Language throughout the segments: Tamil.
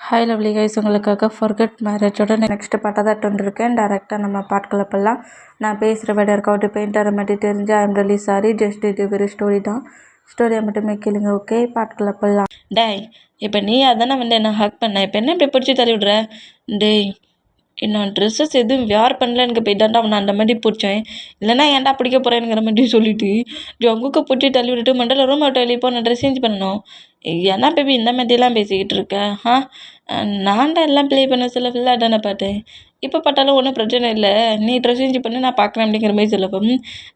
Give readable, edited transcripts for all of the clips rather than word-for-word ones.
ஹாய் லவ்லி கைஸ், உங்களுக்காக ஃபர்கெட் மேரேஜோட நெக்ஸ்ட் பாட்டாக தான் வந்துருக்கேன். டேரெக்டாக நம்ம பாட்டுக்குள்ள போகலாம். நான் பேசுகிற வேட இருக்க பெயிண்டரை மட்டும் தெரிஞ்சு ஐம் ரியலி சாரி, ஜஸ்ட் இது வெறும் ஸ்டோரி தான். ஸ்டோரியை மட்டுமே கேளுங்க. ஓகே, பாட்டுக்குள்ள போகலாம். டேய், இப்போ நீ அதானே என்ன ஹக் பண்ண, இப்போ என்ன இப்படி பிடிச்சி தள்ளி விடுற? டேய், நான் ட்ரெஸ்ஸஸ் எதுவும் வேர் பண்ணலன்னு போயிட்டான்டா அவனை அந்த மாதிரி பிடிச்சேன். இல்லைனா ஏன்டா பிடிக்க போகிறேங்கிற மாதிரி சொல்லிட்டு ஜங்குக்கு பிடிச்சி தள்ளி விட்டுட்டு மண்டல ரூம் அவுட் வெளியே நான் ட்ரெஸ் சேஞ்ச் பண்ணணும். ஏன்னா பேபி இந்த மாதிரிலாம் பேசிக்கிட்டு இருக்கேன்? நான்டா எல்லாம் ப்ளே பண்ண சொல்ல ஃபுல்லாக தானே பார்த்தேன். இப்போ பார்த்தாலும் ஒன்றும் பிரச்சனை இல்லை, நீ ட்ரெஸ் சேஞ்ச் பண்ணி நான் பார்க்குறேன் அப்படிங்கிற மாதிரி சொல்லப்போம்.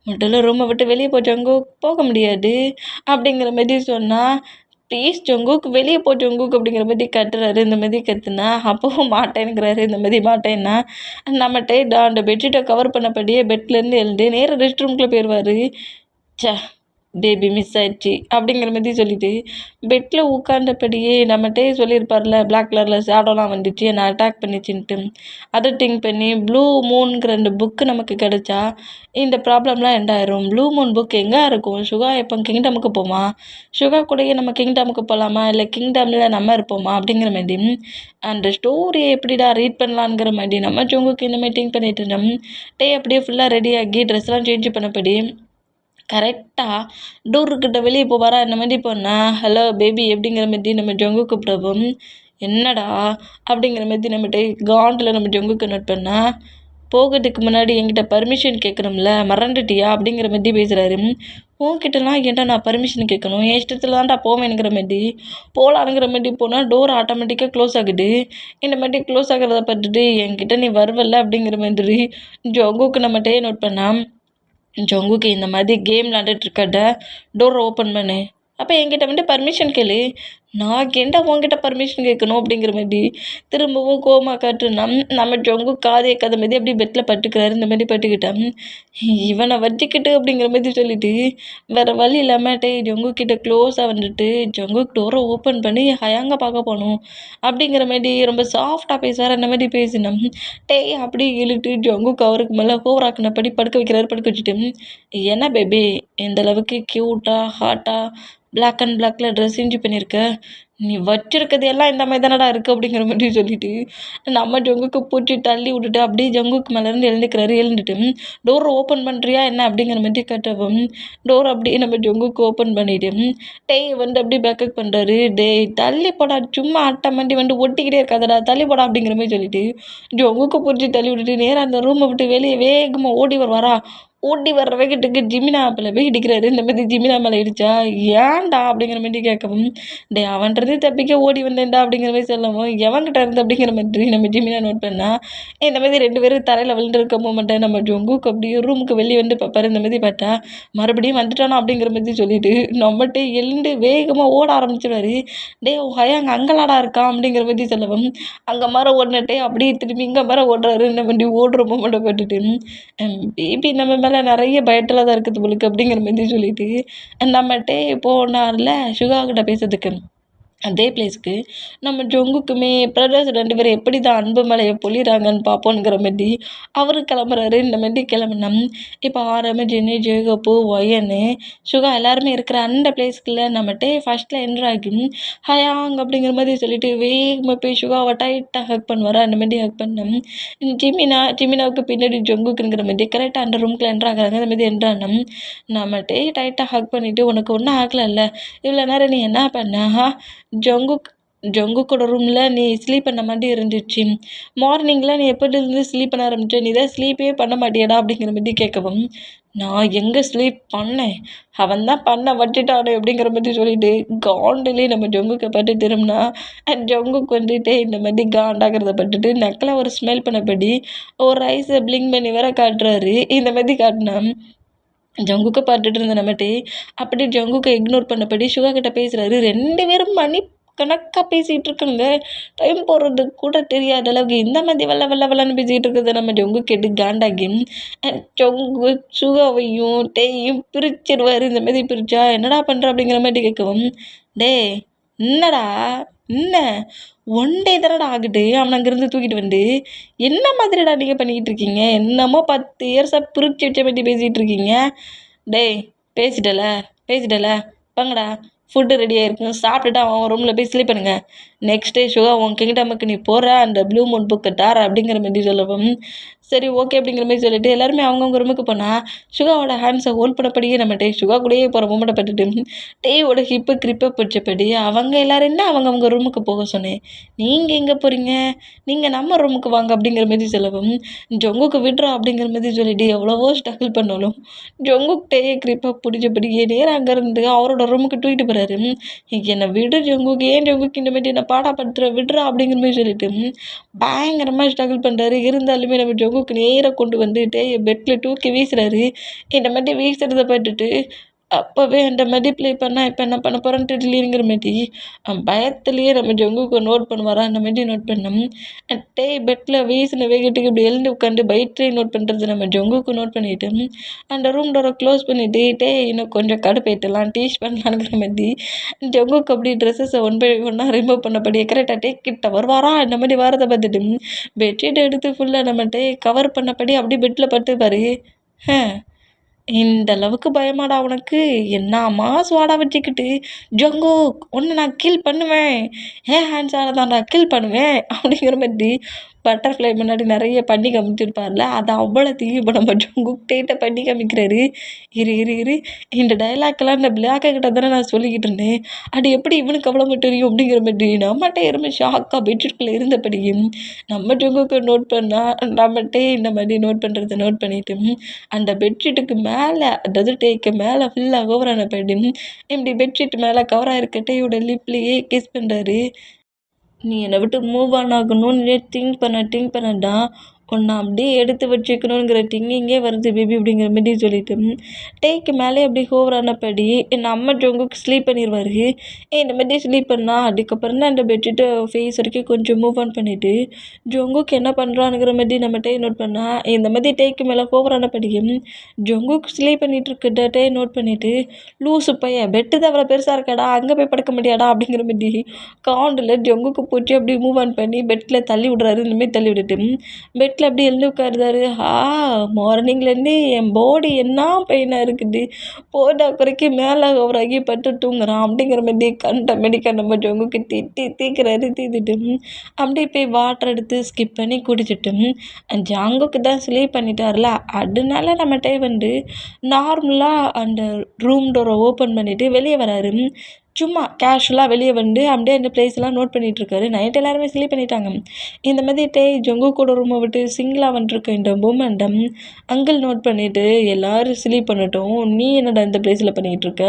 மண்டல ரூமை விட்டு வெளியே போச்சவங்க போக முடியாது அப்படிங்கிற மாதிரி சொன்னால், ப்ளீஸ் ஜங்குக் வெளியே போ ஜங்குக் அப்படிங்கிற மாதிரி கத்துறாரு. இந்த மாதிரி கத்துனா அப்பவும் மாட்டேனுங்கிறாரு. இந்த மாதிரி மாட்டேன்னா நம்மகிட்ட அந்த பெட்ஷீட்டை கவர் பண்ணபடியே பெட்லேருந்து எழுந்து நேராக ரெஸ்ட் ரூம்குள்ளே போயிடுவார். சே, பேபி மிஸ் ஆயிடுச்சு அப்படிங்கிற மாதிரி சொல்லிட்டு பெட்டில் உட்காந்தபடியே நம்மகிட்டே சொல்லியிருப்பார்ல, பிளாக் கலரில் ஷேடோலாம் வந்துச்சு என்னை அட்டாக் பண்ணிச்சுன்ட்டு. அதை திங்க் பண்ணி ப்ளூ மூன்ங்கிற அந்த புக்கு நமக்கு கிடைச்சா இந்த ப்ராப்ளம்லாம் எண்ட் ஆயிரும். ப்ளூ மூன் புக் எங்கே இருக்கும்? சுகா எப்போ கிங்டமுக்கு போமா? சுகா கூடயே நம்ம கிங்டமுக்கு போகலாமா, இல்லை கிங்டமில் நம்ம இருப்போமா அப்படிங்கிற மாதிரி அந்த ஸ்டோரியை எப்படிடா ரீட் பண்ணலாங்கிற மாதிரி நம்ம ஜங்குக்கு இந்த மாதிரி திங்க் பண்ணிட்டு இருந்தோம். அப்படியே ஃபுல்லாக ரெடி ஆகி ட்ரெஸ்லாம் சேஞ்ச் பண்ணபடி கரெக்டாக டோருக்கிட்ட வெளியே போவாரா இந்த மாதிரி போனால், ஹலோ பேபி எப்படிங்கிற மாதிரி நம்ம ஜங்கு கூப்பிடவும், என்னடா அப்படிங்கிற மாதிரி நம்மகிட்ட காண்டில் நம்ம ஜங்குக்கு நோட் பண்ணால், போகிறதுக்கு முன்னாடி என்கிட்ட பர்மிஷன் கேட்கணும்ல, மறந்துட்டியா அப்படிங்கிற மாதிரி பேசுகிறாரு. உன்கிட்டலாம் ஏன்டா நான் பர்மிஷன் கேட்கணும், என் இஷ்டத்தில் தான்டா போவேனுங்கிற மாதிரி போகலானுங்கிற மாதிரி போனால் டோர் ஆட்டோமேட்டிக்காக க்ளோஸ் ஆகுது. இந்த மாதிரி க்ளோஸ் ஆகிறத பார்த்துட்டு என்கிட்ட நீ வருவல்ல அப்படிங்கிற மாதிரி ஜங்குக்கு நம்மகிட்டே நோட் பண்ணால், ஜங்குக்கு இந்த மாதிரி கேம் விளாண்டுட்ருக்கட டோரை ஓப்பன் பண்ணு, அப்போ என்கிட்ட வந்து பர்மிஷன் கேளு, நான் ஏன்டா உன்கிட்ட பர்மிஷன் கேட்கணும் அப்படிங்கிற மாதிரி திரும்பவும் கோமா காட்டுனா நம்ம ஜங்கு காதே கதை மாதிரி அப்படியே பெட்டில் பட்டுக்கிறாரு. இந்த மாதிரி பட்டுக்கிட்டான் இவனை வச்சுக்கிட்டு அப்படிங்கிற மாதிரி சொல்லிட்டு வேறு வழி இல்லாமல் ஜங்கு கிட்ட க்ளோஸாக வந்துட்டு ஜங்கு டோரை ஓப்பன் பண்ணி ஹயாங்க பார்க்க போகணும் அப்படிங்கிற மாதிரி ரொம்ப சாஃப்டாக பேசுவார். அந்த மாதிரி பேசினோம். அப்படி இழுட்டு ஜங்குக்கு அவருக்கு மேலே ஓவராக்கினபடி படுக்க வைக்கிறாரு. படுக்க வச்சுட்டு, என்ன பேபி இந்த அளவுக்கு க்யூட்டாக ஹாட்டாக பிளாக் அண்ட் பிளாக்ல ட்ரெஸ் சேஞ்ச் பண்ணியிருக்க, நீ வச்சிருக்கிறது எல்லாம் இந்த மாதிரி தானடா இருக்குது அப்படிங்கிற மாதிரி சொல்லிட்டு நம்ம ஜங்குக்கு பூச்சி தள்ளி விட்டுட்டு அப்படியே ஜங்குக்கு மேலேருந்து எழுந்துக்கிறாரு. எழுந்துட்டு டோரை ஓப்பன் பண்ணுறியா என்ன அப்படிங்கிற மாதிரி கட்டவும் டோர் அப்படியே நம்ம ஜங்குக்கு ஓப்பன் பண்ணிவிட்டு வந்து அப்படியே பேக்கப் பண்ணுறாரு. தள்ளி போடா, சும்மா அட்டை மண்டி வந்து ஒட்டிக்கிட்டே இருக்காதடா, தள்ளி போடா அப்படிங்கிற மாதிரி சொல்லிட்டு ஜங்குக்கு பூச்சி தள்ளி விட்டுட்டு நேராக அந்த ரூமை விட்டு வெளியே வேகமாக ஓடி வருவாரா. ஓடி வர்ற வேகத்துக்கு ஜிமினா மேலே போய் இடிக்கிறாரு. இந்த மாதிரி ஜிமினா மேலே இடிச்சா ஏன்டா அப்படிங்கிற மாதிரி கேட்கவும், அவன்றது தப்பிக்க ஓடி வந்தேன்டா அப்படிங்கிற மாதிரி சொல்லவும், எவன்கிட்ட இருந்து அப்படிங்கிற மாதிரி நம்ம ஜிமினா நோட் பண்ணால், இந்த மாதிரி 2 பேரும் தரையில் விழுந்துருக்க மூமெண்ட்டை நம்ம ஜங்குக்கு அப்படியே ரூமுக்கு வெளியே வந்து பார்ப்பாரு. இந்த மாதிரி பார்த்தா மறுபடியும் வந்துட்டானோ அப்படிங்கிற மாதிரி சொல்லிட்டு நம்மகிட்ட எழுந்து வேகமாக ஓட ஆரம்பிச்சிடுவாரு. ஹயாங்க அங்கலாடா இருக்கான் அப்படிங்கிற மாதிரி சொல்லவும், அங்கே மரம் ஓடினட்டே அப்படியே திரும்பி இங்கே மரம் ஓடுறாரு. இந்த மாதிரி ஓடுற மூமெண்ட்டை பட்டுட்டு பேபி நம்ம மேலே நிறைய பயத்தில் தான் இருக்குது உங்களுக்கு அப்படிங்கிற மாதிரி சொல்லிட்டு நம்மகிட்டே போனார்ல சுகா கிட்ட பேசுறதுக்கு, அதே பிளேஸ்க்கு நம்ம ஜங்குக்குமே பிரதர்ஸ் 2 பேரும் எப்படி தான் அன்பு மலையை பொழிகிறாங்கன்னு பார்ப்போங்கிற மாதிரி அவர் கிளம்புறாரு. இந்த மாதிரி கிளம்புனோம். இப்போ ஆரம்பி, ஜெனி, ஜேகப்பு, ஒயனு, சுகா எல்லாருமே இருக்கிற அந்த பிளேஸ்க்குள்ள நம்மகிட்டே ஃபஸ்ட்டில் என்ட்ரு ஆகி ஹயாங் அப்படிங்கிற மாதிரி சொல்லிட்டு வேகமாக போய் சுகாவை டைட்டாக ஹக் பண்ணுவார். அந்த மாதிரி ஹக் பண்ணோம். ஜிமினாவுக்கு பின்னாடி ஜங்குக்குங்கிற மாதிரி கரெக்டாக அந்த ரூம்குள்ள என்ட்ரு ஆகிறாங்க. அந்த மாதிரி என்ட்ரானோம். நம்மகிட்டே டைட்டாக ஹக் பண்ணிவிட்டு, உனக்கு ஒன்றும் ஆகலைல்ல, இவ்வளோ நேரம் நீ என்ன பண்ண, ஜங்குக்கோட ரூமில் நீ ஸ்லீப் பண்ண மாதிரி இருந்துச்சு, மார்னிங்கில் நீ எப்போதுலேருந்து ஸ்லீப் பண்ண ஆரம்பிச்ச, நீ தான் ஸ்லீப்பே பண்ண மாட்டியடா அப்படிங்கிற மாதிரி கேட்கவும், நான் எங்கே ஸ்லீப் பண்ணேன், அவன் தான் பண்ண வச்சுட்டானே அப்படிங்கிற மாதிரி சொல்லிட்டு காண்டிலே நம்ம ஜங்குக்கை பட்டு திரும்பினா ஜங்குக்கு வந்துட்டு இந்த மாதிரி காண்டாகிறத பட்டுட்டு நக்கில் ஒரு ஸ்மெல் பண்ணபடி ஒரு ஐஸை பிளிங்க் பண்ணி வேற காட்டுறாரு. இந்த மாதிரி காட்டினா ஜங்குக்கு பார்த்துட்டு இருந்த நம்மகிட்டே அப்படியே ஜங்குக்கை இக்னோர் பண்ணபடி சுகா கிட்ட பேசுகிறாரு. 2 பேரும் மணி கணக்காக பேசிகிட்டு இருக்காங்க. டைம் போடுறதுக்கு கூட தெரியாத அளவுக்கு இந்த மாதிரி வெள்ளன்னு பேசிக்கிட்டு இருக்கிறத நம்ம ஜங்கு கேட்டு காண்டாகி ஜங்கு சுகாவையும் டேயும் பிரிச்சிருவார். இந்த மாதிரி பிரிச்சா என்னடா பண்ணுற அப்படிங்கிற மாதிரி கேட்கவும், என்னடா என்ன 1 டே தானடா ஆகுது அவனை அங்கேருந்து தூக்கிட்டு வந்து, என்ன மாதிரிடா நீங்கள் பண்ணிக்கிட்டு இருக்கீங்க, என்னமோ 10 இயர்ஸாக பிரித்து வச்ச மாதிரி பேசிகிட்டு இருக்கீங்க. பேசிட்டல வாங்கடா, ஃபுட்டு ரெடியாக இருக்கும், சாப்பிட்டுட்டு அவன் ரூமில் போய் ஸ்லீப் பண்ணுங்க. நெக்ஸ்ட் டே சுகா உன் கிங்டமுக்கு நீ போகிற அந்த ப்ளூ மூன் புக்கு தார அப்படிங்கிற மாதிரி சொல்லவும் சரி ஓகே அப்படிங்கிற மாதிரி சொல்லிட்டு எல்லாருமே அவங்கவுங்க ரூமுக்கு போனால் சுகாவோட ஹேண்ட்ஸை ஹோல்ட் பண்ணபடியே நம்ம டே சுகா கூடயே போகிற மூமெண்ட்டை பார்த்துட்டு டேயோட ஹிப்பு கிரிப்பை பிடிச்சபடி அவங்க எல்லாரும் என்ன அவங்க ரூமுக்கு போக சொன்னேன், நீங்கள் எங்கே போகிறீங்க, நீங்கள் நம்ம ரூமுக்கு வாங்க அப்படிங்கிற மாதிரி சொல்லவும் ஜொங்குக்கு விட்றா அப்படிங்கிற மாதிரி சொல்லிட்டு எவ்வளவோ ஸ்ட்ரகிள் பண்ணாலும் ஜொங்குக் டேயை கிரிப்பாக பிடிச்சபடியே நேராக அங்கேருந்து அவரோட ரூமுக்கு தூக்கிட்டு போகிறாரு. என்னை விடு ஜொங்குக்கு, ஏன் ஜொங்குக்கு இந்த மாதிரி என்னை பாடாப்படுத்துகிற விட்றா அப்படிங்கிற மாதிரி சொல்லிட்டு பயங்கரமாக ஸ்ட்ரகிள் பண்ணுறாரு. இருந்தாலுமே நம்ம ஜொங்குக்கு நேராக கொண்டு வந்து டேயை பெட்டில் தூக்கி வீசுறாரு. இந்த மாதிரி வீசுறதை பார்த்துட்டு அப்போவே அந்த மாதிரி ப்ளே பண்ணால் இப்போ என்ன பண்ண போகிறேன்னு தெரியலையேங்கிற மாதிரி பயத்துலேயே நம்ம ஜொங்குக்கு நோட் பண்ணுவாரா அந்த மாதிரி நோட் பண்ணோம். டே பெட்டில் வீசின வேகத்துக்கு இப்படி எழுந்து உட்காந்து பைட்லேயே நோட் பண்ணுறது நம்ம ஜொங்குக்கு நோட் பண்ணிவிட்டு அந்த ரூம் டோரை க்ளோஸ் பண்ணிவிட்டு டே இன்னும் கொஞ்சம் கடுப்பேற்றலாம் டீச் பண்ணலாங்கிற மாதிரி ஜொங்குக்கு அப்படி ட்ரெஸ்ஸஸை ஒன் பை ஒன்னாக ரிமூவ் பண்ணபடி கரெக்டாக டே கிட்ட வருவாரா இந்த மாதிரி வாரத்தை பார்த்துட்டு பெட்ஷீட் எடுத்து ஃபுல்லாக நம்ம டே கவர் பண்ணபடி அப்படியே பெட்டில் படுத்துப்பாரு. இந்த அளவுக்கு பயமாடா உனக்கு, என்னம்மா ஸ்வாடா வச்சுக்கிட்டு ஜங்குக் உன்னை நான் கில் பண்ணுவேன், ஏன் ஹேண்ட்ஸால் தான் நான் கில் பண்ணுவேன் அப்படிங்கிற மாதிரி பட்டர்ஃப்ளை முன்னாடி நிறைய பண்ணி காமிச்சிருப்பார்ல, அதை அவ்வளோத்தையும் இப்போ நம்ம ஜங்குக் டேட்டை பண்ணி காமிக்கிறாரு. இரு இரு இரு இந்த டைலாக்லாம் இந்த பிளாக்கை கிட்ட தானே நான் சொல்லிக்கிட்டு இருந்தேன், அது எப்படி இவனுக்கு அவ்வளோ மட்டும் தெரியும் அப்படிங்கிற மாதிரி நம்மகிட்ட இருமே ஷாக்காக பெட்ஷீட்குள்ளே இருந்தபடியும் நம்ம ஜங்குக்கு நோட் பண்ணால் நம்மகிட்டே இந்த மாதிரி நோட் பண்ணுறதை நோட் பண்ணிட்டு அந்த பெட்ஷீட்டுக்கு மேலே அதாவது டேக்கு மேலே ஃபுல்லாக கவர் ஆன படி இப்படி பெட்ஷீட் மேலே கவர் ஆகிருக்க டேயோட லிப்லேயே கிஸ் பண்ணுறாரு. நீ என்னை விட்டு மூவ் ஆன் ஆகணும்னு திங்க் பண்ணடா உன்னை அப்படியே எடுத்து வச்சுக்கணுங்கிற திங்கிங்கே வருது பேபி அப்படிங்கிற மாதிரி சொல்லிட்டு டேக்கு மேலே அப்படி ஹோவரானபடி நம்ம ஜொங்குக்கு ஸ்லீப் பண்ணிடுவார். இந்த மாதிரி ஸ்லீப் பண்ணால் அதுக்கப்புறம் தான் அந்த பெட்ஷீட்டை ஃபேஸ் வரைக்கும் கொஞ்சம் மூவ் ஆன் பண்ணிவிட்டு ஜொங்குக்கு என்ன பண்ணுறானுங்கிற மாதிரி நம்ம டே நோட் பண்ணால் இந்த மாதிரி டேக்கு மேலே ஹோவரானபடியும் ஜொங்குக்கு ஸ்லீப் பண்ணிகிட்டு இருக்க டே நோட் பண்ணிவிட்டு லூஸு பையன் பெட்டு தான் அவ்வளோ பெருசாக இருக்காடா அங்கே போய் படுக்க முடியாடா அப்படிங்கிற மாதிரி காண்டில் ஜொங்குக்கு பூச்சி அப்படி மூவ் ஆன் பண்ணி பெட்டில் தள்ளி விட்றாரு. இந்தமாரி தள்ளி விட்டுட்டு பெட்டில் அப்படி எழுந்து உட்காருதாரு. மார்னிங்லேருந்து என் பாடி என்ன பெயினாக இருக்குது, போட்டா குறைக்கி மேலே ஓவராகி பட்டு தூங்குறான் அப்படிங்கிற மாதிரி கண்ட மெடிக்க நம்ம ஜொங்குக்கு தீக்கிறாரு. தீத்துட்டு அப்படியே போய் வாட்டர் எடுத்து ஸ்கிப் பண்ணி குடிச்சிட்டு ஜாங்குக்கு தான் ஸ்லீப் பண்ணிட்டார்ல, அதனால நம்ம டே வந்து நார்மலாக அந்த ரூம் டோரை ஓப்பன் பண்ணிவிட்டு வெளியே வராரு. சும்மா கேஷுவலாக வெளியே வந்து அப்படியே அந்த பிளேஸ்லாம் நோட் பண்ணிகிட்ருக்காரு. நைட் எல்லாருமே ஸ்லீப் பண்ணிட்டாங்க. இந்த மாதிரி டே ஜொங்கு கூட ரூமை விட்டு சிங்கிளாக வந்துருக்க இந்த மூமெண்ட்டை அங்கிள் நோட் பண்ணிவிட்டு எல்லோரும் ஸ்லீப் பண்ணட்டும், நீ என்னடா இந்த பிளேஸில் பண்ணிகிட்ருக்க,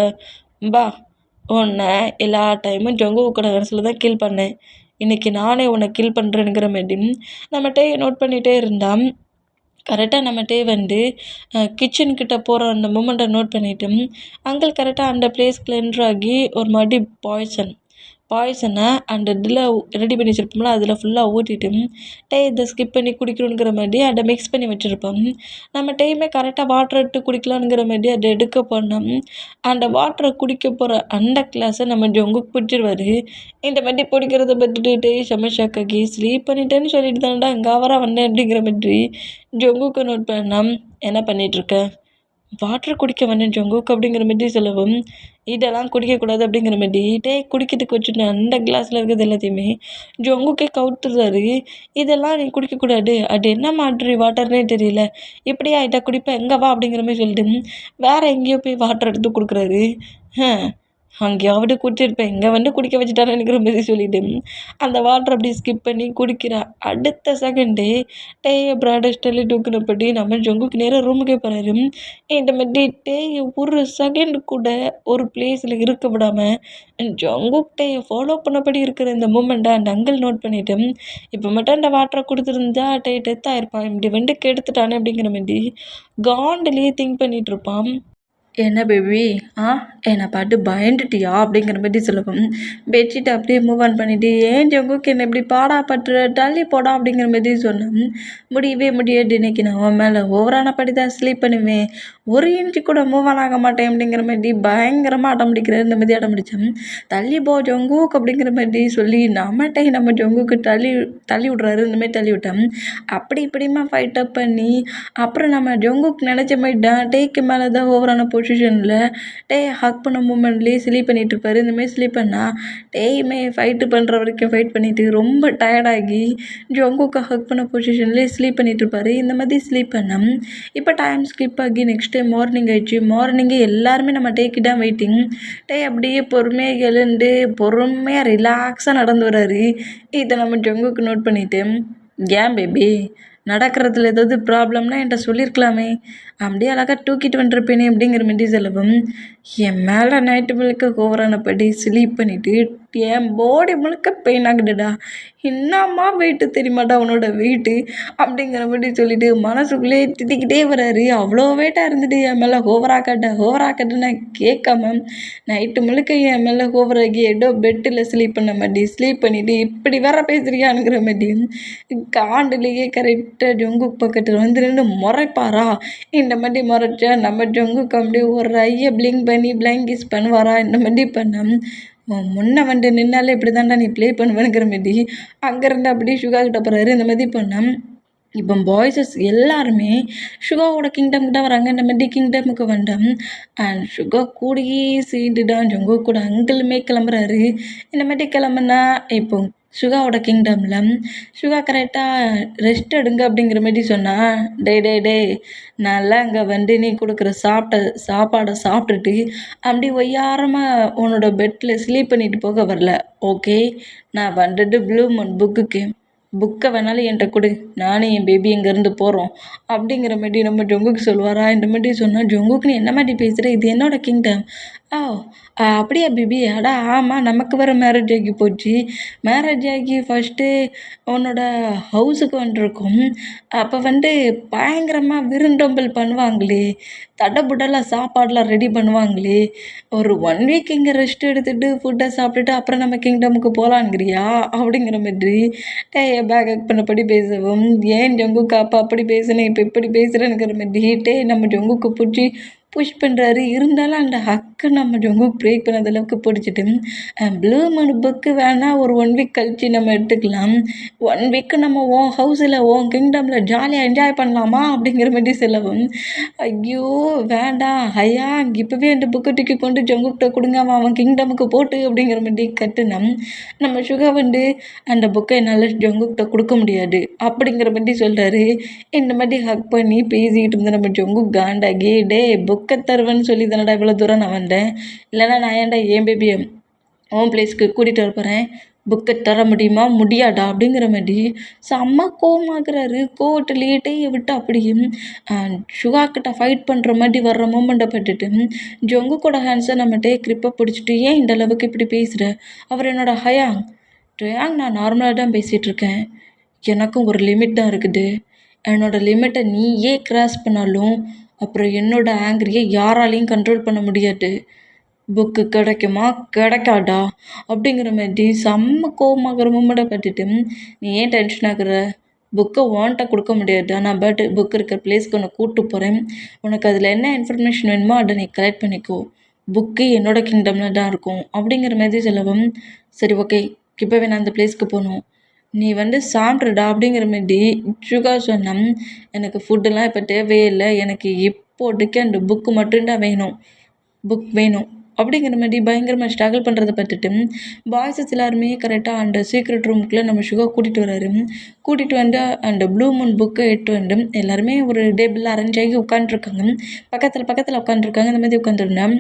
பா உன்னை எல்லா டைமும் ஜொங்கு கூட கடைசியில் தான் கில் பண்ணேன், இன்றைக்கி நானே உன்னை கில் பண்ணுறேனுங்கிற மாதிரி நம்ம டே நோட் பண்ணிகிட்டே இருந்தான். கரெக்டாக நம்ம டே வந்து கிச்சன்கிட்ட போகிற அந்த மூமெண்ட்டை நோட் பண்ணிவிட்டு அங்கிள் கரெக்டாக அந்த பிளேஸ்க்கு என்ட்ரு ஆகி ஒரு மாதிரி பாய்சனை அந்த இதில் ரெடி பண்ணி வச்சுருப்போம்ல அதில் ஃபுல்லாக ஊற்றிட்டு டே இதை ஸ்கிப் பண்ணி குடிக்கணுங்கிற மாதிரி அதை மிக்ஸ் பண்ணி வச்சுருப்போம். நம்ம டேயுமே கரெக்டாக வாட்டர் எடுத்து குடிக்கலாங்கிற மாதிரி அதை எடுக்க போனோம். அந்த வாட்டரை குடிக்க போகிற அந்த கிளாஸை நம்ம ஜொங்குக்கு பிடிச்சிருவார். இந்த மாதிரி பிடிக்கிறத பார்த்துட்டு டே செம்ம ஷாக்காகி ஸ்லீப் பண்ணிட்டேன்னு சொல்லிட்டு தானடா இங்கே அவராக வந்தேன் அப்படிங்கிற மாதிரி ஜொங்குக்கு நோட் பண்ணால் என்ன பண்ணிகிட்ருக்க, வாட்டர் குடிக்க வந்தேன் ஜொங்குக்கு அப்படிங்கிற மாதிரி சொல்லவும் இதெல்லாம் குடிக்கக்கூடாது அப்படிங்கிற மாதிரி டே குடிக்கிறதுக்கு வச்சுட்டு அந்த கிளாஸில் இருக்கிறது எல்லாத்தையுமே ஜொங்குக்கே கவுத்துறாரு. இதெல்லாம் நீ குடிக்கக்கூடாது, அது என்ன மாதிரி வாட்டர்னே தெரியல, இப்படியே ஆகிட்டா குடிப்பேன் எங்கே வா அப்படிங்கிற மாதிரி சொல்லிட்டு வேறு எங்கேயோ போய் வாட்டர் எடுத்து கொடுக்குறாரு. அங்கேயாவது குடிச்சிருப்பேன், இங்கே வந்து குடிக்க வச்சுட்டான்னு நினைக்கிற மாதிரி சொல்லிவிட்டு அந்த வாட்டர் அப்படி ஸ்கிப் பண்ணி குடிக்கிறா. அடுத்த செகண்டே டேயை ப்ராடஸ்ட் தள்ளி தூக்கினப்படி நம்ம ஜொங்குக்கு நேராக ரூமுக்கே போகிறாரு. இந்த மாதிரி டேயை ஒரு செகண்ட் கூட ஒரு பிளேஸில் இருக்க விடாமல் ஜொங்குக் டேயை ஃபாலோ பண்ணபடி இருக்கிற இந்த மூமெண்ட்டை அந்த அங்கிள் நோட் பண்ணிவிட்டு இப்போ மட்டும் அந்த வாட்டரை கொடுத்துருந்தா டே டெத் ஆகிருப்பான், இப்படி வந்து கெடுத்துட்டானே அப்படிங்கிற மாதிரி காண்டிலேயே திங்க் பண்ணிகிட்ருப்பான். என்ன பேபி என்னை பார்த்து பயந்துட்டியா அப்படிங்கிற மாதிரி சொல்லவும் பெட்ஷீட்டை அப்படியே மூவ் ஆன் பண்ணிவிட்டு ஏன் ஜொங்குக்கு என்னை இப்படி பாடாப்பட்டுற தள்ளி போடா அப்படிங்கிற மாதிரி சொன்னேன். முடியவே முடியாது, இன்றைக்கி நான் உன் மேலே ஓவரானபடி தான் ஸ்லீப் பண்ணுவேன், ஒரு இன்ச்சு கூட மூவ் ஆக மாட்டேன் அப்படிங்கிற மாதிரி பயங்கரமாக அடம் பிடிக்கிறாரு. இந்த மாதிரி அடம் பிடிச்சேன். தள்ளி போ ஜங்குக் அப்படிங்கிற மாதிரி சொல்லி நம்ம ஜங்குக்கு தள்ளி விட்றாரு. இந்த மாதிரி தள்ளி விட்டேன். அப்படி இப்படிமா ஃபைட் அப் பண்ணி அப்புறம் நம்ம ஜங்குக் நினச்ச மாதிரி டேக்கு மேலே தான் ஓவரான பொசிஷனில் ஹக் பண்ண மூமெண்ட்லேயே ஸ்லீப் பண்ணிகிட்டு இருப்பாரு. இந்த மாதிரி ஸ்லீப் பண்ணால் டேயுமே ஃபைட்டு பண்ணுற வரைக்கும் ஃபைட் பண்ணிவிட்டு ரொம்ப டயர்டாகி ஜங்குக்கை ஹக் பண்ண பொசிஷன்லேயே ஸ்லீப் பண்ணிகிட்டு இருப்பாரு. இந்த மாதிரி ஸ்லீப் பண்ணேன். இப்போ டைம் ஸ்கிப் ஆகி நெக்ஸ்ட் டே மார்னிங் ஆயிடுச்சு. மார்னிங்கே எல்லாருமே நம்ம டேக்கு தான் வெயிட்டிங். அப்படியே பொறுமையாக எழுந்து பொறுமையாக ரிலாக்ஸாக நடந்து வர்றாரு. இதை நம்ம ஜங்குக்கு நோட் பண்ணிவிட்டு, ஏன் பேபி நடக்கிறதுல ஏதாவது ப்ராப்ளம்னா என்கிட்ட சொல்லியிருக்கலாமே, அப்படியே அழகாக தூக்கிட்டு வந்துருப்பேனே அப்படிங்கிற மாதிரி சொல்லவும், என் மேலே நைட்டு முழுக்க ஓவரானபடி ஸ்லீப் பண்ணிவிட்டு என் பாடி முழுக்க பெயின் ஆகுதுடா, என்னம்மா வெயிட்டு தெரியுமாடா உன்னோட வெயிட்டு அப்படிங்கிற மாதிரி சொல்லிட்டு மனசுக்குள்ளேயே திட்டிக்கிட்டே வர்றாரு. அவ்வளோ வெயிட்டாக இருந்துட்டு என் மேலே ஓவராக்கட்ட நான் கேட்காம நைட்டு முழுக்க என் மேலே ஓவராகி ஏதோ பெட்டில் ஸ்லீப் பண்ண மாதிரி ஸ்லீப் பண்ணிவிட்டு இப்படி வேற பேசுறியானுங்கிற மாதிரி காண்டுலேயே கரெக்டாக ஜங்குக் பக்கத்தில் வந்து நின்று முறைப்பாரா. இந்த மாதிரி முறைச்சா நம்ம ஜங்குக்கு அப்படியே ஒரு ஐயை பிளிங்க் பண்ணி பிளாங்கிஸ் பண்ணுவாரா. இந்த மாதிரி பண்ண முன்ன வந்து நின்னாலே இப்படி தான்டா நீ ப்ளே பண்ணுவேனுங்கிற மாதிரி அங்கேருந்து அப்படியே சுகா கிட்ட போகிறாரு. இந்த மாதிரி பண்ண இப்போ பாய்ஸஸ் எல்லாருமே சுகாவோட கிங்டமுக்கு தான் வராங்க. இந்த மாதிரி கிங்டமுக்கு வந்தோம். அண்ட் சுகா கூடயே சேர்ந்து தான் ஜங்கு கூட அங்கிளுமே கிளம்புறாரு. இந்த மாதிரி கிளம்புனா இப்போ சுகாவோட கிங்டமில் சுகா கரெக்டாக ரெஸ்ட் எடுங்க அப்படிங்கிற மாதிரி சொன்னால், டே நல்லா அங்கே வந்து நீ கொடுக்குற சாப்பாடை சாப்பிட்டுட்டு அப்படி ஒய்யாரமாக உன்னோட பெட்டில் ஸ்லீப் பண்ணிட்டு போக வரல. ஓகே, நான் வந்துட்டு ப்ளூ மூன் புக்கை வேணாலும் என்கிட்ட கொடு, நானும் என் பேபி இங்கேருந்து போகிறோம் அப்படிங்கிற மாதிரி நம்ம ஜங்குக்கு சொல்லுவாரா. இந்த மாதிரி சொன்னால் ஜங்குக்கு நீ என்ன மாதிரி பேசுகிற, இது என்னோட கிங்டம். அப்படியா பேபி, அடா ஆமாம், நமக்கு வேறு மேரேஜ் ஆகி போச்சு. மேரேஜ் ஆகி ஃபஸ்ட்டு உன்னோட ஹவுஸுக்கு வந்துருக்கோம். அப்போ வந்து பயங்கரமாக விருந்தோம்பல் பண்ணுவாங்களே, தடபுடலாக சாப்பாடெலாம் ரெடி பண்ணுவாங்களே, ஒரு 1 வீக் இங்கே ரெஸ்ட் எடுத்துகிட்டு ஃபுட்டை சாப்பிட்டுட்டு அப்புறம் நம்ம கிங்டமுக்கு போகலான்ங்கிறியா அப்படிங்கிற மாதிரி பேக் பண்ணபடி பேசவும், ஏன் ஜங்குக்கு அப்போ அப்படி பேசுனேன் இப்போ இப்படி பேசுகிறேங்கிற மாதிரி நம்ம ஜங்குக்கு பிடிச்சி புஷ் பண்ணுறாரு. இருந்தாலும் அந்த ஹக்கு நம்ம ஜங்குக்கு பிரேக் பண்ணாத அளவுக்கு பிடிச்சிட்டு, ப்ளூ மூன் புக்கு வேணால் ஒரு 1 வீக் கழிச்சு நம்ம எடுத்துக்கலாம், 1 வீக்கு நம்ம உன் ஹவுஸில் உன் கிங்டமில் ஜாலியாக என்ஜாய் பண்ணலாமா அப்படிங்கிற மாதிரி சொல்லவும், ஐயோ வேண்டாம் ஐயா, இப்போவே அந்த புக்கை தூக்கி கொண்டு ஜங்குக்கிட்ட கொடுங்க, அவன் கிங்டமுக்கு போட்டு அப்படிங்கிற மாதிரி கட்டுனோம். நம்ம சுகா வந்து அந்த புக்கை என்னால் ஜங்குக்கிட்ட கொடுக்க முடியாது அப்படிங்கிற மாதிரி சொல்கிறாரு. இந்த மாதிரி ஹக் பண்ணி பேசிக்கிட்டு இருந்த நம்ம ஜங்கு காண்டாகி, புக்கை தருவேன்னு சொல்லி தானடா இவ்வளோ தூரம் நான் வந்தேன், இல்லைனா நான் ஏன்டா என் பேபியை உன் பிளேஸ்க்கு கூட்டிகிட்டு வர போகிறேன், புக்கை தர முடியுமா முடியாடா அப்படிங்கிற மாதிரி செம்ம கோவமாகறாரு. கோவத்திலேயே விட்டு அப்படியே சுகாக்கிட்ட ஃபைட் பண்ணுற மாதிரி வர்ற மூமெண்ட்டை பட்டுட்டு ஜொங்கு கூட ஹேண்ட்ஸை நம்மகிட்டே கிரிப்பை பிடிச்சிட்டு, ஏன் இந்த அளவுக்கு இப்படி பேசுகிற, அவர் என்னோட ஹயாங், நான் நார்மலாக தான் பேசிகிட்ருக்கேன், எனக்கும் ஒரு லிமிட் தான் இருக்குது, என்னோடய லிமிட்டை நீயே கிராஸ் பண்ணாலும் அப்புறம் என்னோடய ஆங்கிரியை யாராலையும் கண்ட்ரோல் பண்ண முடியாது, புக்கு கிடைக்குமா கிடைக்காதா அப்படிங்கிற மாதிரி செம்ம கோவமாகிற மூமெண்ட்டை பட்டுட்டு, நீ ஏன் டென்ஷன் ஆகுற, புக்கை உன்கிட்ட கொடுக்க முடியாது, நான் புக் இருக்கிற பிளேஸ்க்கு உன்னை கூப்பிட்டு போகிறேன், உனக்கு அதில் என்ன இன்ஃபர்மேஷன் வேணுமோ அதை நீ கலெக்ட் பண்ணிக்கோ, புக்கு என்னோடய கிங்டமில் தான் இருக்கும் அப்படிங்கிற மாதிரி சொல்லவும், சரி ஓகே இப்போவே நான் அந்த பிளேஸ்க்கு போகணும், நீ வந்து சாப்பிட்றடா அப்படிங்கிற மாதிரி சுகா சொன்னேன். எனக்கு ஃபுட்டெல்லாம் இப்போ தேவையே இல்லை, எனக்கு இப்போதைக்கு அந்த புக்கு மட்டும்தான் வேணும், புக் வேணும் அப்படிங்கிற மாதிரி பயங்கரமாக ஸ்ட்ரகிள் பண்ணுறத பார்த்துட்டு பாய்ஸஸ் எல்லாருமே கரெக்டாக அந்த சீக்ரெட் ரூமுக்குள்ளே நம்ம சுகா கூட்டிகிட்டு வராரு. கூட்டிகிட்டு வந்து அந்த ப்ளூ மூன் புக்கை எடுத்து வந்து எல்லாருமே ஒரு டேபிளில் அரேஞ்ச் ஆகி உட்காந்துருக்காங்க. பக்கத்தில் உட்காந்துருக்காங்க. இந்த மாதிரி உட்காந்துருந்தேன்.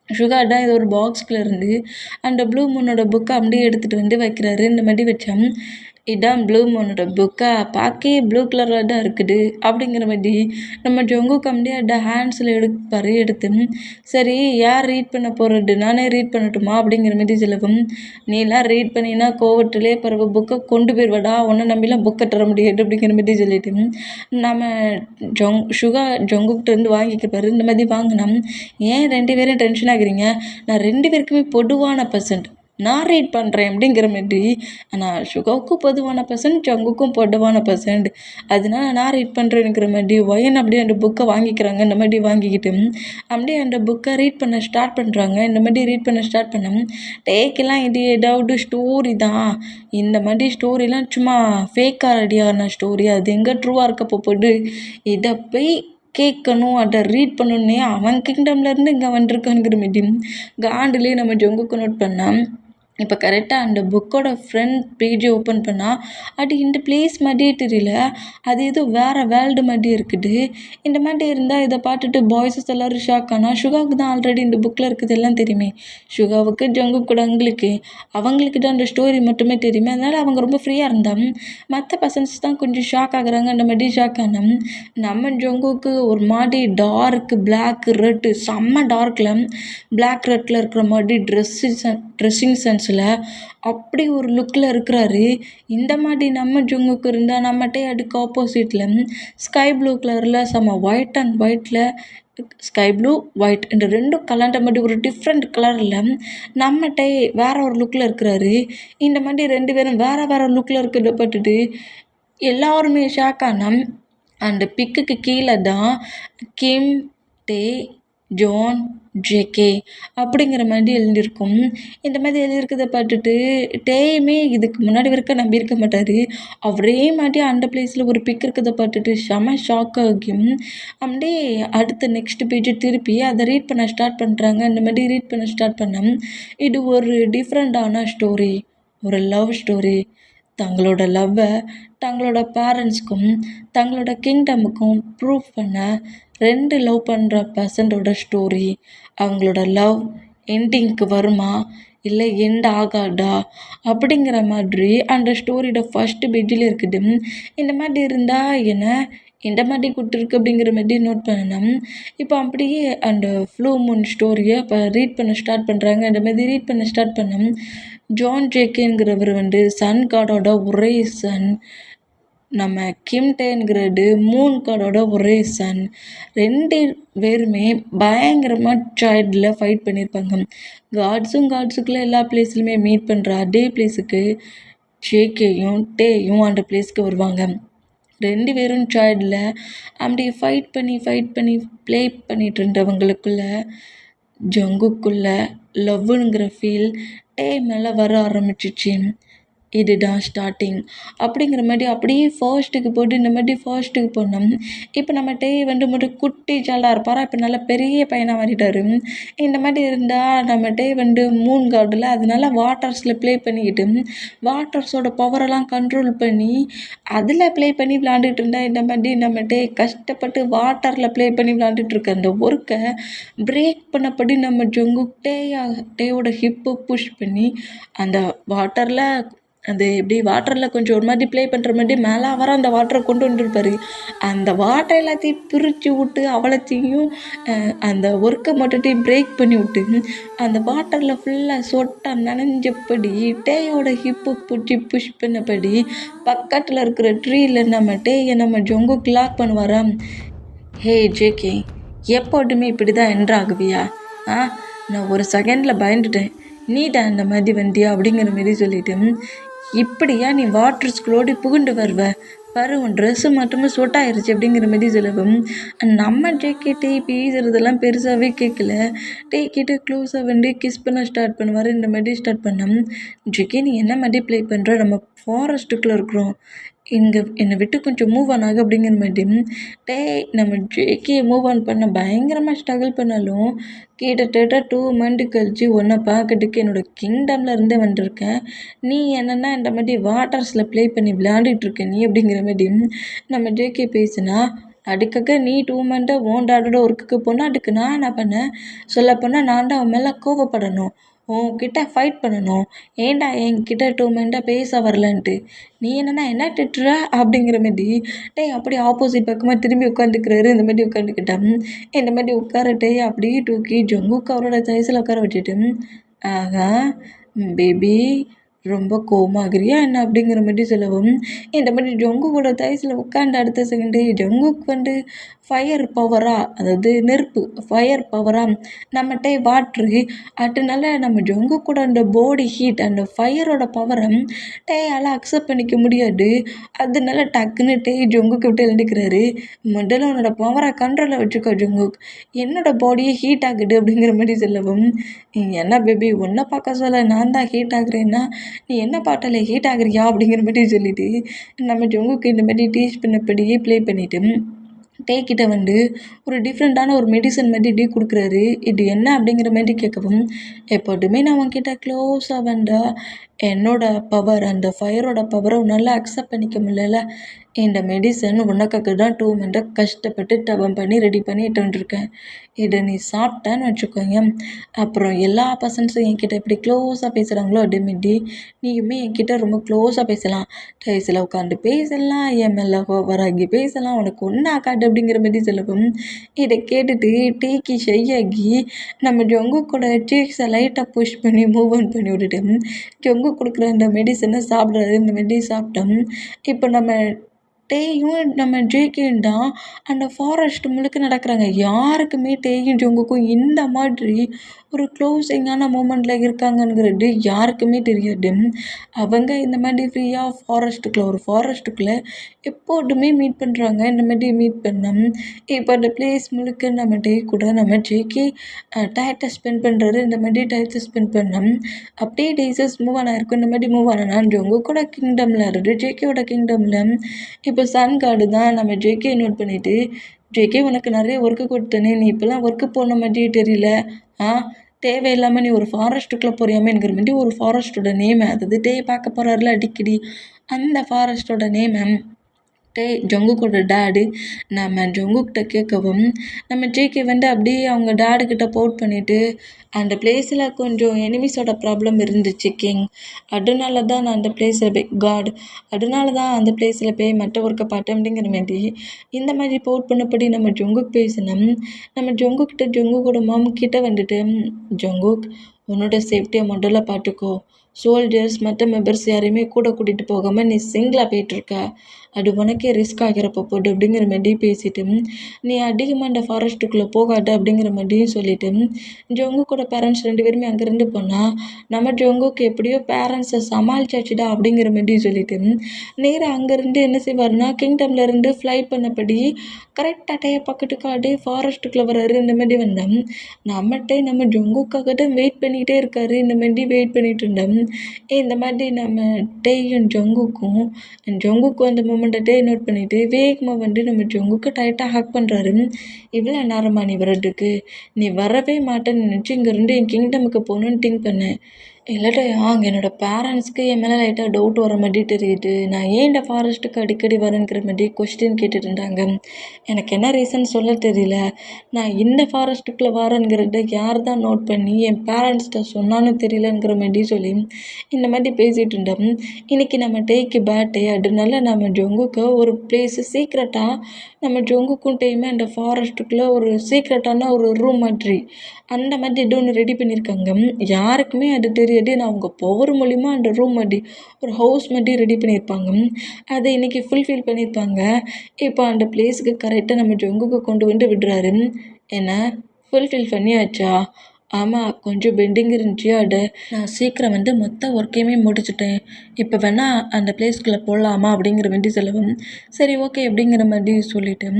சுகா தான் இது ஒரு பாக்ஸ்குள்ளே இருந்து அந்த ப்ளூ மூனோட புக்கை அப்படியே எடுத்துகிட்டு வந்து வைக்கிறாரு. இந்த மாதிரி வச்சேன், இதான் ப்ளூ மூனோட புக்கா, பார்க்கவே ப்ளூ கலரில் தான் இருக்குது அப்படிங்கிற மாதிரி நம்ம ஜங்குக்கு அப்படியே அந்த ஹேண்ட்ஸில் எடுப்பார். எடுத்து சரி யார் ரீட் பண்ண போகிறது, நானே ரீட் பண்ணட்டுமா அப்படிங்கிற மாதிரி சொல்லவும், நீலாம் ரீட் பண்ணினா கோவத்திலே பிறகு புக்கை கொண்டு போயிடுவாடா, ஒன்றை நம்பிலாம் புக்கை தர முடியாது அப்படிங்கிற மாதிரி சொல்லிட்டு நம்ம சுகா ஜங்குக்கிட்டேருந்து வாங்கிக்கிப்பாரு. இந்த மாதிரி வாங்கினா, ஏன் 2 பேரும் டென்ஷன் ஆகுறீங்க, நான் 2 பேருக்குமே பொதுவான பர்சன்ட், ரீட் பண்ணுறேன் அப்படிங்கிற மாதிரி. ஆனால் சுகாவுக்கும் பொதுவான பர்சன்ட், ஜங்குக்கும் பொதுவான பர்சன்ட், அதனால நான் ரீட் பண்ணுறேங்கிற மாதிரி ஒயன் அப்படியே அந்த புக்கை வாங்கிக்கிறாங்க. இந்த மாதிரி வாங்கிக்கிட்டு அப்படியே அந்த புக்கை ரீட் பண்ண ஸ்டார்ட் பண்ணுறாங்க. இந்த மாதிரி ரீட் பண்ண ஸ்டார்ட் பண்ண டேக்கெல்லாம் இது ஏதாவது ஸ்டோரி தான், இந்த மாதிரி ஸ்டோரிலாம் சும்மா ஃபேக்காக ரெடியான ஸ்டோரி, அது எங்கே ட்ரூவாக இருக்கப்போ போட்டு இதை போய் கேட்கணும், அதை ரீட் பண்ணணுன்னே அவன் கிங்டம்லேருந்து இங்கே வந்திருக்கானுங்கிற மாரி காண்டுலேயே நம்ம ஜங்குக்கு நோட் பண்ணால் இப்போ கரெக்டாக அந்த புக்கோட ஃப்ரண்ட் பேஜை ஓப்பன் பண்ணால் அது இந்த பிளேஸ் மாதிரியே தெரியல, அது ஏதோ வேறு வேர்ல்டு மாதிரி இருக்குது. இந்த மாதிரி இருந்தால் இதை பார்த்துட்டு பாய்ஸஸ் எல்லோரும் ஷாக் ஆனால் சுகாவுக்கு தான் ஆல்ரெடி இந்த புக்கில் இருக்குது எல்லாம் தெரியுமே. சுகாவுக்கு ஜங்குக்கு கூட அவங்களுக்கு தான் அந்த ஸ்டோரி மட்டுமே தெரியுமே. அதனால் அவங்க ரொம்ப ஃப்ரீயாக இருந்தாங்க. மற்ற பர்சன்ஸ் தான் கொஞ்சம் ஷாக் ஆகுறாங்க. அந்த மாதிரி ஷாக் ஆனால் நம்ம ஜங்குக்கு ஒரு மாதிரி டார்க்கு பிளாக் ரெட்டு செம்ம டார்க்கில் பிளாக் ரெட்டில் இருக்கிற மாதிரி ட்ரெஸ்ஸிங் சென்ஸில் அப்படி ஒரு லுக்கில் இருக்கிறாரு. இந்த மாதிரி நம்ம ஜங்குக்கு இருந்தால் நம்மகிட்டே அதுக்கு ஆப்போசிட்டில் ஸ்கை ப்ளூ கலரில் செம்ம ஒயிட் அண்ட் ஒயிட்டில் ஸ்கை ப்ளூ ஒயிட் இந்த ரெண்டும் கலந்த மாதிரி ஒரு டிஃப்ரெண்ட் கலரில் நம்மகிட்டே வேற ஒரு லுக்கில் இருக்கிறாரு. இந்த மாதிரி ரெண்டு பேரும் வேறு லுக்கில் இருக்கிறத பார்த்துட்டு எல்லாருமே ஷாக் ஆனால் அந்த பிக்குக்கு கீழே தான் கிம், டே, ஜான், ஜேகே அப்படிங்கிற மாதிரி எழுதியிருக்கும். இந்த மாதிரி எழுதியிருக்கிறத பார்த்துட்டு டேயுமே இதுக்கு முன்னாடி வரைக்கும் நம்பியிருக்க மாட்டார். அவரே மாதிரி அந்த பிளேஸில் ஒரு பிக் இருக்கிறத பார்த்துட்டு செம ஷாக் ஆகியும் அப்படியே அடுத்த நெக்ஸ்ட் பேஜ் திருப்பி அதை ரீட் பண்ண ஸ்டார்ட் பண்ணுறாங்க. இந்த மாதிரி ரீட் பண்ண ஸ்டார்ட் பண்ண இது ஒரு டிஃப்ரெண்ட்டான ஸ்டோரி, ஒரு லவ் ஸ்டோரி. தங்களோட லவ்வை தங்களோட பேரண்ட்ஸ்க்கும் தங்களோட கிங்டமுக்கும் ப்ரூவ் பண்ண 2 லவ் பண்ணுற பர்சனோட ஸ்டோரி. அவங்களோட லவ் எண்டிங்க்கு வருமா இல்லை எண்ட் ஆகாதா அப்படிங்கிற மாதிரி அந்த ஸ்டோரியோட ஃபஸ்ட்டு பேஜில் இருக்குது. இந்த மாதிரி இருந்தால் என்ன இந்த மாதிரி கொடுத்துருக்கு அப்படிங்கிற மாதிரி நோட் பண்ணணும். இப்போ அப்படியே அந்த ஃப்ளூ மூன் ஸ்டோரியை இப்போ ரீட் பண்ண ஸ்டார்ட் பண்ணுறாங்க. இந்த மாதிரி ரீட் பண்ண ஸ்டார்ட் பண்ணோம். ஜான் ஜேகேங்கிறவர் சன் காடோட ஒரே சன், நம்ம கிம்டேங்கிறது மூன் காடோட ஒரே சன். 2 பேருமே பயங்கரமாக சைல்டில் ஃபைட் பண்ணியிருப்பாங்க. காட்ஸுக்குள்ளே எல்லா பிளேஸ்லையுமே மீட் பண்ணுற அதே பிளேஸுக்கு ஜேகேயும் டேயும் அந்த பிளேஸ்க்கு வருவாங்க. 2 பேரும் சைல்டில் அப்படி ஃபைட் பண்ணி ப்ளே பண்ணிட்டு இருந்தவங்களுக்குள்ள ஜங்குக்குள்ள லவ்வுங்கிற ஃபீல் டே மேலே வர ஆரம்பிச்சிச்சு. இதுதான் ஸ்டார்டிங் அப்படிங்கிற மாதிரி அப்படியே ஃபர்ஸ்ட்டுக்கு போட்டு இந்த மாதிரி ஃபர்ஸ்ட்டுக்கு போனோம். இப்போ நம்ம டே மட்டும் குட்டி சால்டாக இருப்பாரா, இப்போ நல்லா பெரிய பையனாக மாறிட்டார். இந்த மாதிரி இருந்தால் நம்ம டே மூன் கார்டில் அதனால வாட்டர்ஸில் ப்ளே பண்ணிக்கிட்டு வாட்டர்ஸோட பவரெல்லாம் கண்ட்ரோல் பண்ணி அதில் ப்ளே பண்ணி விளாண்டுட்டு இருந்தால் இந்த மாதிரி நம்ம டே கஷ்டப்பட்டு வாட்டரில் ப்ளே பண்ணி விளாண்டுட்ருக்க அந்த ஒர்க்கை பிரேக் பண்ணப்படி நம்ம ஜங்கு டேயோட ஹிப்பை புஷ் பண்ணி அந்த வாட்டரில் அது எப்படி வாட்டரில் கொஞ்சம் ஒரு மாதிரி ப்ளே பண்ணுற மாதிரி மேலே வர அந்த வாட்டரை கொண்டு வந்துருப்பார். அந்த வாட்டரை எல்லாத்தையும் பிரித்து விட்டு அவ்வளோத்தையும் அந்த ஒர்க்கை மட்டும் பிரேக் பண்ணி விட்டு அந்த வாட்டரில் ஃபுல்லாக சொட்டாக நனைஞ்சபடி டேயோட ஹிப்பு பிடிச்சி புஷ் பண்ணபடி பக்கத்தில் இருக்கிற ட்ரீயில் நம்ம ஜங்குக்கு லாக் பண்ணுவாரா. ஹே ஜேகே, எப்போதுமே இப்படி தான் என்ட்ராகுவியா? நான் ஒரு செகண்டில் பயந்துட்டேன், நீடா அந்த மாதிரி வந்தியா அப்படிங்கிற மாரி சொல்லிவிட்டு இப்படியா நீ வாட்டர்ஸ்குள்ளோடு புகுண்டு வருவ பாரு, உன் ட்ரெஸ்ஸு மட்டுமே சொட்டாயிருச்சு அப்படிங்கிற மாதிரி சொல்லவும் நம்ம ஜேகே டே பேசுகிறதெல்லாம் பெருசாகவே கேட்கல. டே கிட்ட க்ளோஸாக கிஸ் பண்ண ஸ்டார்ட் பண்ணுவார். இந்த மாதிரி ஸ்டார்ட் பண்ணோம். ஜேகே நீ என்ன மாதிரி ப்ளே பண்ணுற, நம்ம ஃபாரஸ்ட்டுக்குள்ளே இருக்கிறோம், என்னை விட்டு கொஞ்சம் மூவ் ஆன் ஆகு அப்படிங்கிற மாதிரி. டே நம்ம ஜேகே மூவ் ஆன் பண்ண பயங்கரமாக ஸ்ட்ரகிள் பண்ணாலும் கிட்டத்தட்ட 2 மந்த் கழிச்சு உன்னை பார்க்கறதுக்கு என்னோடய கிங்டமில் இருந்தே வந்திருக்கேன். நீ என்னென்னா இந்த மாதிரி வாட்டர்ஸில் ப்ளே பண்ணி விளையாடிட்டுருக்க நீ அப்படிங்கிற மாதிரி நம்ம ஜேகே பேசுனா, அதுக்காக நீ 2 மந்த்தாக உன் டாடோட ஒர்க்குக்கு போனால் அதுக்கு நான் என்ன பண்ணேன், சொல்லப்போனால் நான் தான் அவன் மேலே கோவப்படணும், உன்கிட்ட ஃபைட் பண்ணணும். ஏன்டா என்கிட்ட 2 மந்த்தாக பேச வரலன்ட்டு நீ என்னென்னா என்ன திட்டுற அப்படிங்கிற மாதிரி டே அப்படியே ஆப்போசிட் பக்கமாக திரும்பி உட்காந்துக்கிறாரு. இந்த மாதிரி உட்காந்துக்கிட்டான். இந்த மாதிரி உட்காரட்டே அப்படியே தூக்கி ஜங்குக்கு அவரோட சைஸில் உட்கார வச்சுட்டு, ஆகா பேபி ரொம்ப கோவமாகிறியா என்ன அப்படிங்கிற மாதிரி சொல்லவும், இந்த மாதிரி ஜங்குக்கோட தைஸில் உட்காந்து அடுத்த செகண்டு ஜங்குக் வந்து ஃபயர் பவரா, அதாவது நெருப்பு ஃபயர் பவரா நம்மகிட்ட வாட்ரு அதனால நம்ம ஜங்குக்கோட அந்த பாடி ஹீட் அந்த ஃபயரோட பவரை டேயால் அக்செப்ட் பண்ணிக்க முடியாது. அதனால டக்குன்னு ஜங்குக்கு விட்டு எழுந்துக்கிறாரு. முதல்ல உன்னோட பவரை கண்ட்ரோலில் வச்சுக்கோ ஜங்குக், என்னோட பாடியே ஹீட் ஆகுது அப்படிங்கிற மாதிரி சொல்லவும், என்ன பேபி உன்னை பார்க்க சொல்ல நான் தான் ஹீட் ஆகுறேன்னா நீ என்ன பாட்டால ஹீட் ஆகுறியா அப்படிங்கிற மாதிரி சொல்லிட்டு நம்ம ஜங்குக்கு இந்த மாதிரி டீச் பண்ணபடியே ப்ளே பண்ணிட்டு கிட்ட வந்து ஒரு டிஃப்ரெண்ட்டான ஒரு மெடிசன் மாதிரி கொடுக்குறாரு. இது என்ன அப்படிங்கிற மாதிரி கேட்கவும், எப்போதுமே நான் உன்கிட்ட க்ளோஸாக வந்தா என்னோட பவர் அந்த ஃபயரோட பவரை உன்னால் அக்செப்ட் பண்ணிக்க முடியல. இந்த மெடிசன் உனக்காக தான் 2 மந்த்தாக கஷ்டப்பட்டு தவம் பண்ணி ரெடி பண்ணிட்டு வந்துருக்கேன். இதை நீ சாப்பிட்டான்னு வச்சுக்கோங்க, அப்புறம் எல்லா பர்சன்ஸும் என்கிட்ட எப்படி க்ளோஸாக பேசுகிறாங்களோ அதேமாரி நீயுமே என்கிட்ட ரொம்ப க்ளோஸாக பேசலாம். டைஸில் உட்காந்து பேசலாம், என் மேலே ஓவராகி பேசலாம், உனக்கு ஒன்றும் ஆகாது அப்படிங்கிற மாதிரி சொல்லவும், இதை கேட்டுட்டு டீக்கு ஷையாகி நம்ம ஜங்குக்கோட சீக்ஸை லைட்டாக புஷ் பண்ணி மூவ் ஆன் பண்ணி விட்டுட்டு ஜங்கு கொடுக்குற அந்த மெடிசனை சாப்பிட்றாரு. இந்த மெடி சாப்பிட்டோம். இப்போ நம்ம டேயும் நம்ம ஜேகேயும் தான் அந்த ஃபாரஸ்ட் முழுக்க நடக்கிறாங்க. யாருக்குமே டேயும் ஜங்குக்கும் இந்த மாதிரி ஒரு க்ளோஸிங்கான மூமெண்ட்டில் இருக்காங்கங்கிறது யாருக்குமே தெரியாது. அவங்க இந்த மாதிரி ஃப்ரீயாக ஒரு ஃபாரஸ்ட்டுக்குள்ளே எப்போதுமே மீட் பண்ணுறாங்க. இந்த மாதிரி மீட் பண்ணோம். இப்போ அந்த பிளேஸ் முழுக்க நம்ம டே கூட நம்ம ஜேகே டயத்தை ஸ்பெண்ட் பண்ணுறாரு. இந்த மாதிரி டயத்தை ஸ்பெண்ட் பண்ணோம். அப்படியே டேஸஸ் மூவ் ஆன இருக்கும். இந்த மாதிரி மூவ் ஆனா ஜங்கு கூட கிங்டமில் இருந்து ஜேகேவோட கிங்டமில் இப்போ சன் கார்டு தான் நம்ம ஜேகே நோட் பண்ணிவிட்டு, ஜேகே உனக்கு நிறைய ஒர்க்கு கொடுத்தனே, நீ இப்போல்லாம் ஒர்க்கு போன மாதிரியே தெரியல, தேவையில்லாமல் நீ ஒரு ஃபாரஸ்ட்டுக்குள்ளே போறியாமேங்கிற மாதிரி ஒரு ஃபாரஸ்ட்டோட நேமை, அதாவது டே பார்க்க போகிறாருல அடிக்கடி, அந்த ஃபாரஸ்ட்டோட நேமை ஜங்குக்கோட டேடு நம்ம ஜங்குக்கிட்ட கேட்கவும், நம்ம ஜேகே வந்து அப்படியே அவங்க டேடுக்கிட்ட போட் பண்ணிவிட்டு, அந்த பிளேஸில் கொஞ்சம் எனிமீஸோட ப்ராப்ளம் இருந்துச்சு கிங், அதனால தான் நான் அந்த பிளேஸில் போய் அதனால தான் அந்த பிளேஸில் போய் மற்ற ஒர்க்கை பார்த்தேன் அப்படிங்கிற மாதிரி இந்த மாதிரி போட் பண்ணபடி நம்ம ஜங்குக் பேசினோம். நம்ம ஜங்குக்கிட்ட ஜங்குக்கோட மாமுக்கிட்ட வந்துட்டு, ஜங்குக் உன்னோட சேஃப்டியை முதல்ல பார்த்துக்கோ, சோல்ஜர்ஸ் மற்ற மெம்பர்ஸ் யாரையுமே கூட கூட்டிகிட்டு போகாமல் நீ சிங்கிளாக போயிட்டுருக்க, அது உனக்கே ரிஸ்க் ஆகிறப்போ போட்டு அப்படிங்கிற மாதிரி பேசிட்டு, நீ அதிகமாக இந்த ஃபாரஸ்ட்டுக்குள்ளே போகாத அப்படிங்கிற மாதிரியும் சொல்லிவிட்டு, ஜங்குக்கோட பேரண்ட்ஸ் 2 பேருமே அங்கேருந்து போனால் நம்ம ஜங்குக்கு எப்படியோ பேரண்ட்ஸை சமாளிச்சாச்சுடா அப்படிங்கிற மாதிரி சொல்லிட்டு நேராக அங்கேருந்து என்ன செய்வார்னா கிங்டம்லேருந்து ஃப்ளை பண்ணபடி கரெக்டாக டே பக்கத்து காடு ஃபாரஸ்ட்டுக்குள்ளே வர்றாரு. இந்த மாதிரி வந்தோம். நம்மகிட்ட நம்ம ஜங்குக்காக தான் வெயிட் பண்ணிகிட்டே இருக்காரு. இந்த மாதிரி வெயிட் பண்ணிகிட்டு இருந்தோம். இந்த மாதிரி நம்ம டேயும் ஜங்குக்கும் அந்த மூமெண்ட்டை டே நோட் பண்ணிவிட்டு வேகமாக வந்து நம்ம ஜங்குக்கு டைட்டாக ஹக் பண்ணுறாரு. இவ்வளோ நேரமா நீ வர்றதுக்கு, நீ வரவே மாட்டேன்னு நினச்சி இங்கேருந்து என் கிங்டமுக்கு போகணுன்னு திங்க் பண்ணேன். இல்லைடா அங்கே என்னோடய பேரண்ட்ஸ்க்கு என் மேலே லைட்டாக டவுட் வர மாதிரி தெரியுது. நான் ஏன் இந்த ஃபாரஸ்ட்டுக்கு அடிக்கடி வரேங்கிற மாதிரி கொஸ்டின் கேட்டுட்டு இருந்தாங்க. எனக்கு என்ன ரீசன் சொல்ல தெரியல. நான் இந்த ஃபாரஸ்ட்டுக்குள்ளே வரேங்கிறத யார் தான் நோட் பண்ணி என் பேரண்ட்ஸ்கிட்ட சொன்னான்னு தெரியலங்கிற மாதிரி சொல்லி இந்த மாதிரி பேசிகிட்டு இருந்தோம். இன்றைக்கி நம்ம டேக்கு பேர்த்டே, அதனால நம்ம ஜங்குக்கு ஒரு பிளேஸு சீக்ரெட்டாக நம்ம ஜங்குக்கும் டேயுமே அந்த ஃபாரஸ்ட்டுக்குள்ளே ஒரு சீக்ரெட்டான ஒரு ரூம் மாதிரி அந்த மாதிரி ஏதோ ஒன்று ரெடி பண்ணியிருக்காங்க. யாருக்குமே அது தெரியாது. நான் அவங்க பவர் மூலிமா அந்த ரூம் மாதிரி ஒரு ஹவுஸ் மாதிரி ரெடி பண்ணியிருப்பாங்க. அதை இன்றைக்கி ஃபுல்ஃபில் பண்ணியிருப்பாங்க. இப்போ அந்த பிளேஸுக்கு கரெக்டாக நம்ம ஜங்குக்கு கொண்டு வந்து விடுறாரு. என்ன ஃபுல்ஃபில் பண்ணியாச்சா? ஆமாம், கொஞ்சம் பெண்டிங் இருந்துச்சு. அதை நான் சீக்கிரம் வந்து மொத்த ஒர்க்கையுமே முடிச்சுட்டேன். இப்போ வேணால் அந்த பிளேஸ்க்குள்ளே போகலாமா அப்படிங்கிற மாதிரி சொல்லவும், சரி ஓகே அப்படிங்கிற மாதிரி சொல்லிவிட்டு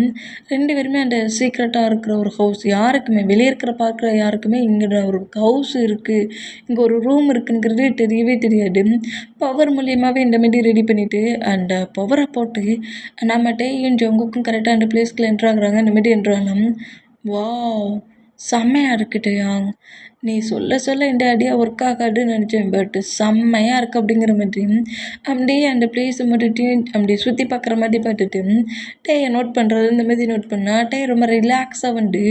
2 பேருமே அந்த சீக்ரெட்டாக இருக்கிற ஒரு ஹவுஸ் யாருக்குமே வெளியே பார்க்குற யாருக்குமே இங்கே ஒரு ஹவுஸ் இருக்குது, இங்கே ஒரு ரூம் இருக்குங்கிறது தெரியவே தெரியாது. பவர் மூலியமாகவே இந்த மாதிரி ரெடி பண்ணிவிட்டு அந்த பவரை போட்டு நம்ம டேயும் ஜங்குக்கும் கரெக்டாக அந்த பிளேஸ்க்குள்ளே என்ட்ராகிறாங்க. இந்த மாதிரி என்ட்ராகலாம். வாவ், செம்மையாக இருக்குதுயா, நீ சொல்ல இந்த ஐடியா ஒர்க் ஆகாதுன்னு நினச்சேன், பட் செம்மையாக இருக்குது அப்படிங்கிற மாதிரி அப்படியே அந்த பிளேஸை மட்டும் அப்படியே சுற்றி பார்க்குற மாதிரி பார்த்துட்டு டேயை நோட் பண்ணுறது. இந்த மாதிரி நோட் பண்ணால் டே ரொம்ப ரிலாக்ஸாக வந்து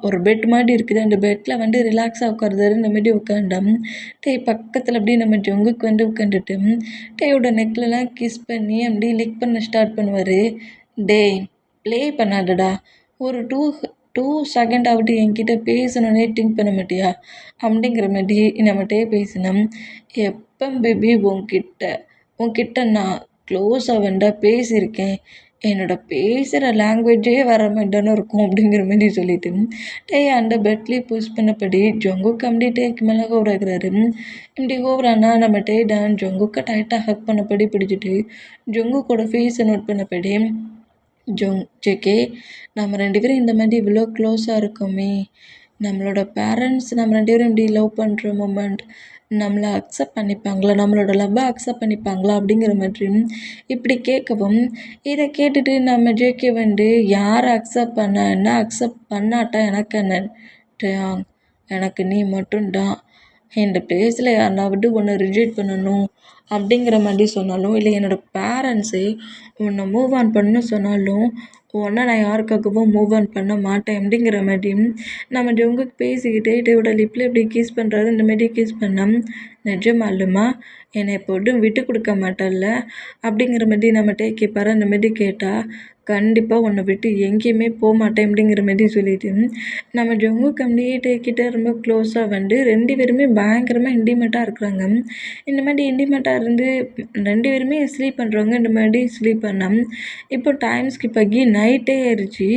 ஒரு பெட் மாதிரி இருக்குது, அந்த பெட்டில் வந்து ரிலாக்ஸாக உட்காருதாரு. இந்த மாதிரி உட்காண்டாம். டே பக்கத்தில் அப்படியே நம்ம ஜங்குக்கு வந்து உட்காந்துட்டு டேயோட நெக்லலாம் கிஸ் பண்ணி அப்படியே லிக் பண்ண ஸ்டார்ட் பண்ணுவார். டே ப்ளே பண்ணாதடா, ஒரு 2 செகண்டாவது என்கிட்ட பேசணுன்னே திங்க் பண்ண மாட்டியா அப்படிங்கிற மாதிரி நம்மகிட்டே பேசினோம். எப்போ பேபி உன்கிட்ட நான் க்ளோஸாக வேண்டா பேசியிருக்கேன், என்னோட பேசுகிற லாங்குவேஜே வேற மாதிரி தானே இருக்கும் அப்படிங்கிற மாதிரி சொல்லிட்டு டேய் அந்த பெட்லி புஷ் பண்ணபடி ஜங்குக்கு அப்படி டேக்கு மேலே ஹோவராகிறாரு. இப்படி ஹோவரானா நம்ம டே டான் ஜங்குக்கை டைட்டாக ஹக் பண்ணபடி பிடிச்சிட்டு ஜங்குக்கோட ஃபேஸை நோட் பண்ணபடி ஜேகே நம்ம 2 பேரும் இந்த மாதிரி இவ்வளோ க்ளோஸாக இருக்கோமே, நம்மளோட பேரண்ட்ஸ் நம்ம 2 பேரும் இப்படி லவ் பண்ணுற மூமெண்ட் நம்மளை அக்செப்ட் பண்ணிப்பாங்களா, நம்மளோட லவ்வை அக்செப்ட் பண்ணிப்பாங்களா அப்படிங்கிற மாதிரி இப்படி கேட்கவும், இதை கேட்டுட்டு நம்ம ஜேகே யாரை அக்செப்ட் பண்ண என்ன, அக்செப்ட் பண்ணாட்டா எனக்கு என்ன டேயாங், எனக்கு நீ மட்டும்தான், இந்த பிளேஸில் யாருனாவது உன்னை ரிஜெக்ட் பண்ணணும் அப்படிங்கிற மாதிரி சொன்னாலும், இல்லை என்னோடய பேரண்ட்ஸே உன்னை மூவ் ஆன் பண்ண சொன்னாலும் உன்னை நான் யாருக்காகவும் மூவ் ஆன் பண்ண மாட்டேன் அப்படிங்கிற மாதிரி நம்ம ஜங்குக்கு பேசிக்கிட்டே டேவோட லிப்பில் இப்படி கிஸ் பண்ணுறாரு. இந்த மாதிரி கிஸ் பண்ணால் நிஜமாலுமா என்னை எப்போதும் விட்டு கொடுக்க மாட்டல்ல அப்படிங்கிற மாதிரி நம்ம டே கேட்பாரு. அந்த மாதிரி கேட்டால் கண்டிப்பாக உன்னை விட்டு எங்கேயுமே போக மாட்டேன் அப்படிங்கிற மாதிரி சொல்லிட்டு நம்ம ஜங்கு அப்படியே டேக்கிட்ட ரொம்ப க்ளோஸாக 2 பேருமே பயங்கரமாக இன்டிமேட்டாக இருக்கிறாங்க. இந்த மாதிரி இன்டிமேட்டாக இருந்து 2 பேருமே ஸ்லீப் பண்ணுறவங்க இந்த மாதிரி ஸ்லீப் பண்ணால் இப்போ டைம் ஸ்கிப் ஆகி நைட்டே ஆயிடுச்சு.